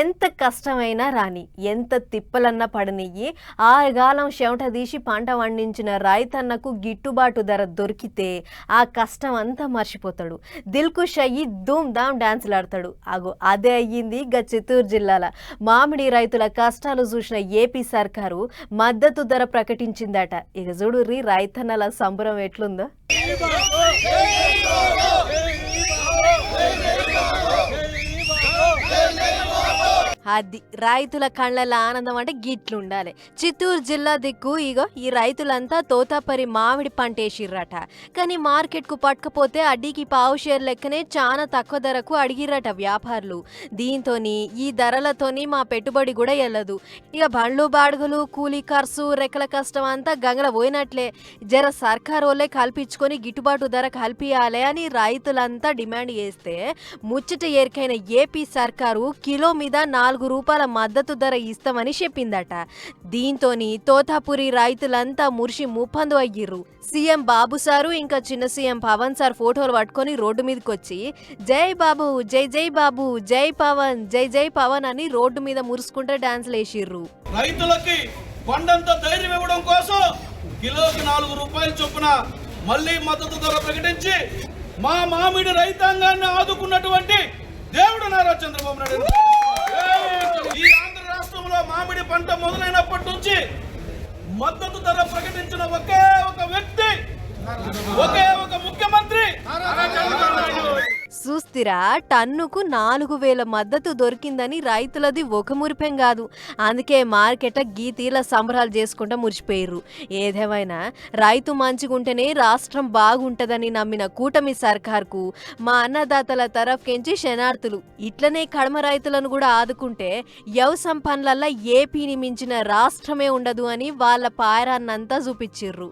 ఎంత కష్టమైనా రాని, ఎంత తిప్పలన్నా పడనియ్యి, ఆరుగాలం చెమట తీసి పంట పండించిన రైతన్నకు గిట్టుబాటు ధర దొరికితే ఆ కష్టం అంతా మర్చిపోతాడు. దిల్కుష్ అయ్యి ధూమ్ ధామ్ డాన్సులాడతాడు. అదే అయ్యింది చిత్తూరు జిల్లాల మామిడి రైతుల కష్టాలు చూసిన ఏపీ సర్కారు మద్దతు ధర ప్రకటించిందట. ఇక చూడుర్రి రైతన్నల సంబరం ఎట్లుందో. అది రైతుల కళ్ళ ఆనందం అంటే గిట్లుండాలి. చిత్తూరు జిల్లా దిక్కు ఇగో ఈ రైతులంతా తోతాపరి మామిడి పంటేసిర్రట. కానీ మార్కెట్కు పట్టకపోతే అడ్డీకి పావు షేర్ లెక్కనే చాలా తక్కువ ధరకు అడిగిరట వ్యాపారులు. దీంతోని ఈ ధరలతోని మా పెట్టుబడి కూడా వెళ్ళదు. ఇక బండ్లు బాడుగులు, కూలీ ఖర్చు, రెక్కల కష్టం అంతా గంగల పోయినట్లే. జర సర్కారు వాళ్ళే కల్పించుకొని గిట్టుబాటు ధర కల్పియాలి అని రైతులంతా డిమాండ్ చేస్తే ముచ్చట ఎరికైన ఏపీ సర్కారు కిలో మీద 4 రూపాయల మద్దతు ధర ఇస్తామని చెప్పిందట. దీంతోని తోతాపురి రైతులంతా మురిసి ముప్పందు అయ్యిర్రు. సీఎం బాబు సారు ఇంకా చిన్న సీఎం పవన్ సార్ ఫోటోలు పట్టుకొని రోడ్డు మీదకి వచ్చి జై బాబు, జై జై బాబు, జై పవన్, జై జై పవన్ అని రోడ్డు మీద మురుసుకుంటే డాన్సులు వేసిర్రు. రైతులకి కొండంత ధైర్యం ఇవ్వడం కోసం కిలోకి 4 రూపాయలు చొప్పున మళ్ళీ మద్దతు ధర ప్రకటించి మా మామిడి రైతాంగాన్ని ఆదుకున్నటువంటి దేవుడు నారా చంద్రబాబు నాయుడు. ఈ ఆంధ్ర రాష్ట్రంలో మామిడి పంట మొదలైనప్పటి నుంచి మద్దతు ధర ప్రకటించిన ఒకే ఒక వ్యక్తి, ఒకే ఒక ముఖ్యమంత్రి. చూస్తిరా, టన్నుకు 4000 మద్దతు దొరికిందని రైతులది ఒక మురిపెం కాదు. అందుకే మార్కెట్ గీతీల సంబరాలు చేసుకుంటూ మురిచిపోయిర్రు. ఏదేమైనా రైతు మంచిగుంటేనే రాష్ట్రం బాగుంటదని నమ్మిన కూటమి సర్కార్కు మా అన్నదాతల తరఫుకెంచి శనార్థులు. ఇట్లనే కడమ రైతులను కూడా ఆదుకుంటే వ్యవసాయం పనులల్లా ఏపీని మించిన రాష్ట్రమే ఉండదు అని వాళ్ళ పాయరాన్నంతా చూపించిర్రు.